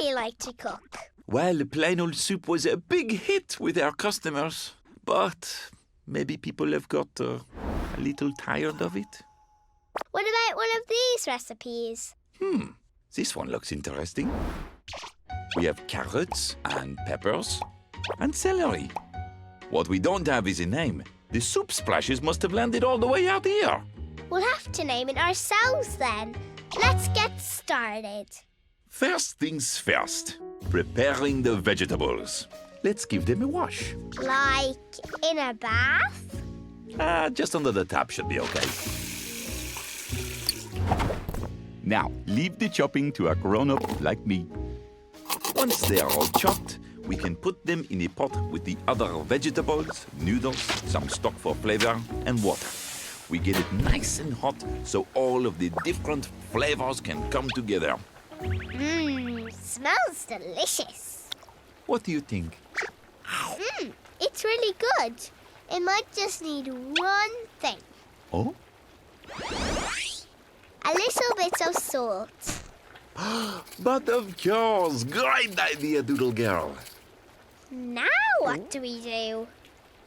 Ally like to cook? Well, plain old soup was a big hit with our customers, but maybe people have got a little tired of it. What about one of these recipes? This one looks interesting. We have carrots and peppers and celery. What we don't have is a name. The soup splashes must have landed all the way out here. We'll have to name it ourselves then. Let's get started. First things first, preparing the vegetables. Let's give them a wash. Like in a bath? Just under the tap should be okay. Now, leave the chopping to a grown-up like me. Once they are all chopped, we can put them in a pot with the other vegetables, noodles, some stock for flavor, and water. We get it nice and hot so all of the different flavors can come together. Smells delicious. What do you think? It's really good. It might just need one thing. Oh? A little bit of salt. But of course, great idea, Doodle Girl. Now what do we do?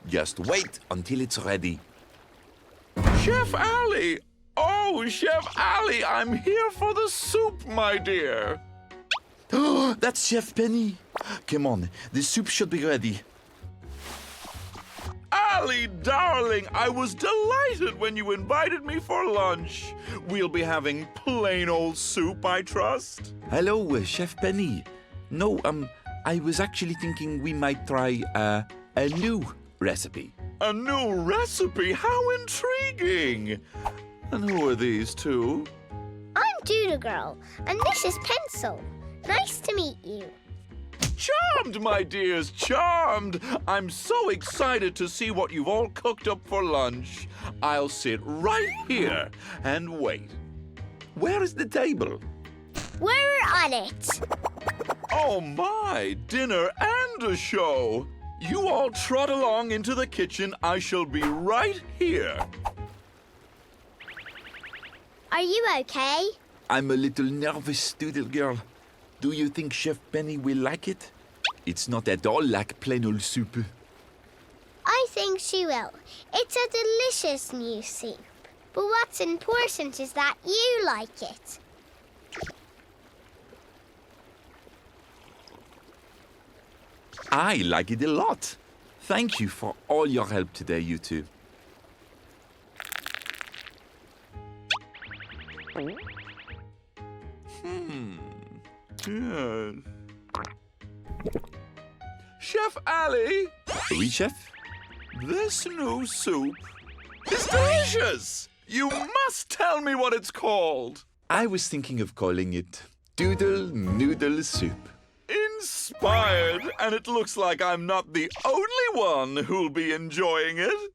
Just wait until it's ready. Chef Ally! Oh, Chef Ally, I'm here for the soup, my dear. Oh, that's Chef Penny. Come on, the soup should be ready. Ally, darling, I was delighted when you invited me for lunch. We'll be having plain old soup, I trust. Hello, Chef Penny. No, I was actually thinking we might try a new recipe. A new recipe? How intriguing! And who are these two? I'm Doodle Girl, and this is Pencil. Nice to meet you. Charmed, my dears, charmed! I'm so excited to see what you've all cooked up for lunch. I'll sit right here and wait. Where is the table? We're on it. Oh my, dinner and a show! You all trot along into the kitchen. I shall be right here. Are you okay? I'm a little nervous, Doodle Girl. Do you think Chef Penny will like it? It's not at all like plain old soup. I think she will. It's a delicious new soup. But what's important is that you like it. I like it a lot. Thank you for all your help today, you two. Yes. Chef Ally! Oui, chef? This new soup is delicious! You must tell me what it's called. I was thinking of calling it Doodle Noodle Soup. Inspired, and it looks like I'm not the only one who'll be enjoying it.